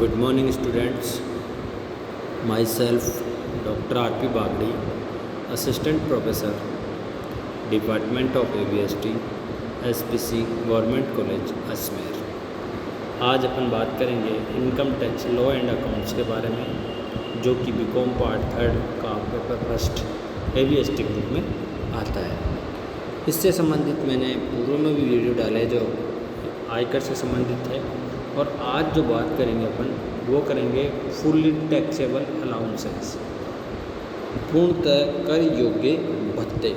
Good morning students. Myself Dr. R.P. Bagdi, Assistant Professor, Department of ABST, SPC Government College Ajmer. आज अपन बात करेंगे income tax law and accounts के बारे में, जो कि बीकॉम पार्ट 3 का पेपर फर्स्ट ABST ग्रुप में आता है। इससे संबंधित मैंने पूर्व में भी वीडियो डाले जो आयकर से संबंधित है, और आज जो बात करेंगे अपन वो करेंगे फुल्ली टैक्सेबल अलाउंसेस, पूर्णतः कर योग्य भत्ते।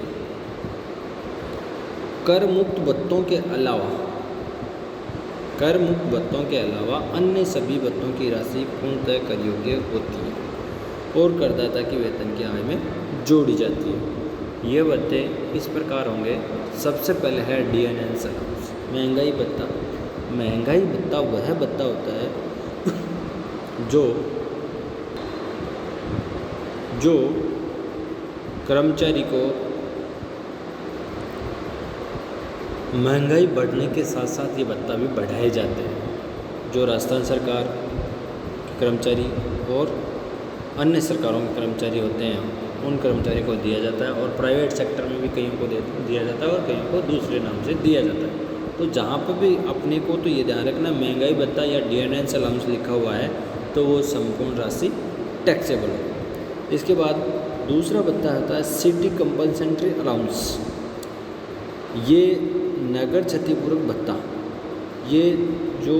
कर मुक्त भत्तों के अलावा अन्य सभी भत्तों की राशि पूर्णतः कर योग्य होती है और करदाता की वेतन की आय में जोड़ी जाती है। ये भत्ते इस प्रकार होंगे। सबसे पहले है DNS अलाउंस, महंगाई भत्ता। महंगाई भत्ता वह भत्ता होता है जो कर्मचारी को महंगाई बढ़ने के साथ साथ ये भत्ता भी बढ़ाए जाते हैं। जो राजस्थान सरकार के कर्मचारी और अन्य सरकारों के कर्मचारी होते हैं उन कर्मचारी को दिया जाता है, और प्राइवेट सेक्टर में भी कईयों को दिया जाता है और कईयों को दूसरे नाम से दिया जाता है। तो जहाँ पर भी अपने को तो ये ध्यान रखना, महंगाई भत्ता या DNS अलाउंस लिखा हुआ है तो वो संपूर्ण राशि टैक्सेबल है। इसके बाद दूसरा भत्ता होता है सिटी कंपनसेटरी अलाउंस। ये नगर क्षतिपूरक भत्ता। ये जो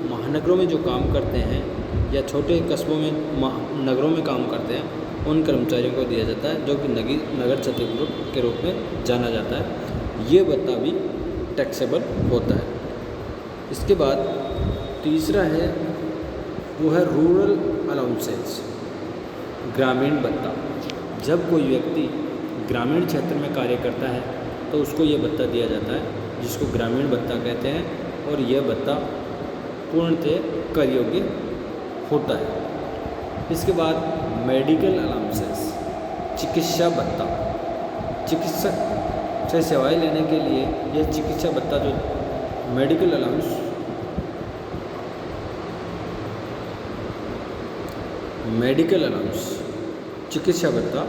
महानगरों में जो काम करते हैं या छोटे कस्बों में नगरों में काम करते हैं उन कर्मचारियों को दिया जाता है, जो कि नगर क्षतिपूरक के रूप में जाना जाता है। ये भत्ता भी टैक्सेबल होता है। इसके बाद तीसरा है वो है रूरल अलाउंसेस, ग्रामीण भत्ता। जब कोई व्यक्ति ग्रामीण क्षेत्र में कार्य करता है तो उसको ये भत्ता दिया जाता है, जिसको ग्रामीण भत्ता कहते हैं, और यह भत्ता पूर्णतः कर योग्य होता है। इसके बाद मेडिकल अलाउंसेस, चिकित्सा भत्ता। चिकित्सक से सेवाएं लेने के लिए यह चिकित्सा भत्ता जो मेडिकल अलाउंस चिकित्सा भत्ता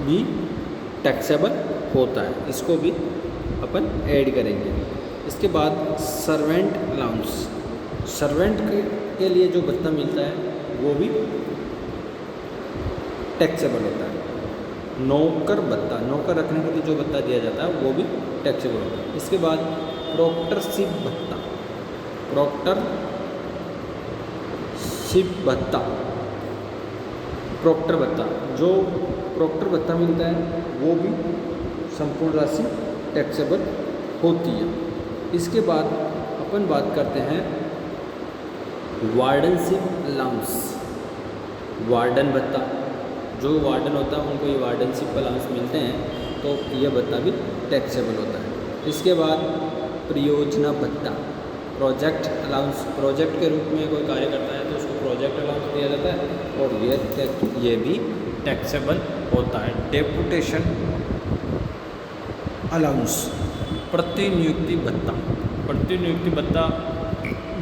भी टैक्सेबल होता है। इसको भी अपन ऐड करेंगे। इसके बाद सर्वेंट अलाउंस, सर्वेंट के लिए जो भत्ता मिलता है वो भी टैक्सेबल होता है। नौकर भत्ता, नौकर रखने के लिए जो भत्ता दिया जाता है वो भी टैक्सेबल होता है। इसके बाद प्रोक्टरशिप भत्ता, प्रोक्टर भत्ता, जो प्रोक्टर भत्ता मिलता है वो भी संपूर्ण राशि टैक्सेबल होती है। इसके बाद अपन बात करते हैं वार्डनशिप अलाउंस, वार्डन भत्ता। जो वार्डन होता है उनको ये वार्डनशिप अलाउंस मिलते हैं, तो यह भत्ता भी टैक्सेबल होता है। इसके बाद परियोजना भत्ता, प्रोजेक्ट अलाउंस। प्रोजेक्ट के रूप में कोई कार्य करता है तो उसको प्रोजेक्ट अलाउंस दिया जाता है, और ये भी टैक्सेबल होता है। डेपुटेशन अलाउंस, प्रतिनियुक्ति भत्ता। प्रतिनियुक्ति भत्ता,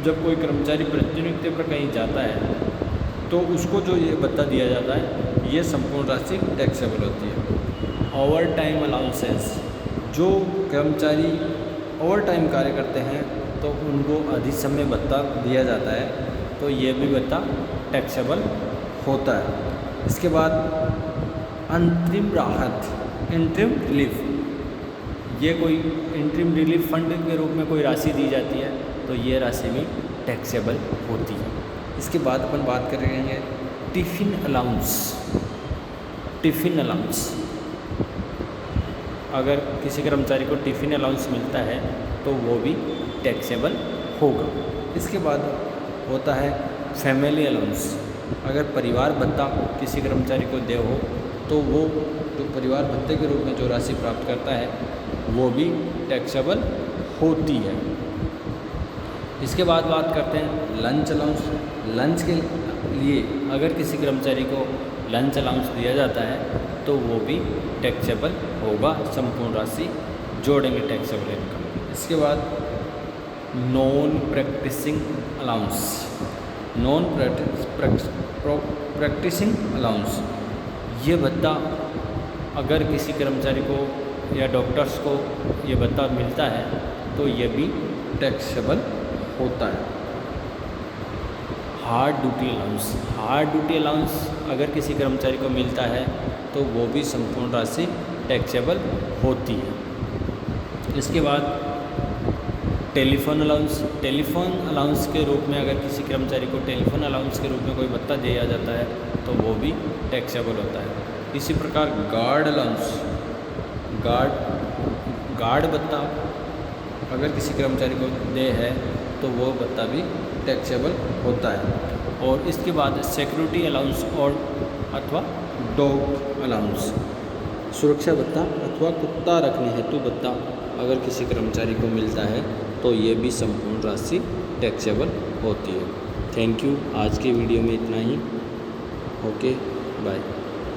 जब कोई कर्मचारी प्रतिनियुक्ति पर कहीं जाता है तो उसको जो ये भत्ता दिया जाता है ये संपूर्ण राशि टैक्सेबल होती है। ओवर टाइम अलाउंसेस, जो कर्मचारी ओवर टाइम कार्य करते हैं तो उनको अधिक समय भत्ता दिया जाता है, तो ये भी भत्ता टैक्सेबल होता है। इसके बाद अंतरिम राहत, इंटरिम रिलीफ। ये कोई इंटरिम रिलीफ फंड के रूप में कोई राशि दी जाती है, तो ये राशि भी टैक्सेबल होती है। इसके बाद अपन बात करेंगे टिफ़िन अलाउंस। टिफ़िन अलाउंस, अगर किसी कर्मचारी को टिफ़िन अलाउंस मिलता है तो वो भी टैक्सेबल होगा। इसके बाद होता है फैमिली अलाउंस। अगर परिवार भत्ता किसी कर्मचारी को दे हो तो वो जो परिवार भत्ते के रूप में जो राशि प्राप्त करता है वो भी टैक्सेबल होती है। इसके बाद बात करते हैं लंच अलाउंस। लंच के लिए अगर किसी कर्मचारी को लंच अलाउंस दिया जाता है तो वो भी टैक्सेबल होगा, संपूर्ण राशि जोड़ेंगे टैक्सेबल इनकम। इसके बाद non practising allowance, non practising allowance, ये भत्ता अगर किसी कर्मचारी को या डॉक्टर्स को ये भत्ता मिलता है तो ये भी टैक्सेबल होता है। Hard duty allowance, hard duty allowance अगर किसी कर्मचारी को मिलता है तो वो भी संपूर्ण राशि टैक्सेबल होती है। इसके बाद टेलीफोन अलाउंस, टेलीफोन अलाउंस के रूप में अगर किसी कर्मचारी को टेलीफोन अलाउंस के रूप में कोई भत्ता दिया जाता है तो वो भी टैक्सेबल होता है। इसी प्रकार गार्ड अलाउंस, गार्ड भत्ता अगर किसी कर्मचारी को दे है तो वो भत्ता भी टैक्सेबल होता है। और इसके बाद सिक्योरिटी अलाउंस और अथवा डॉग अलाउंस, सुरक्षा भत्ता अथवा कुत्ता रखने हेतु भत्ता अगर किसी कर्मचारी को मिलता है तो ये भी संपूर्ण राशि टैक्सेबल होती है। थैंक यू, आज के वीडियो में इतना ही। Okay, bye.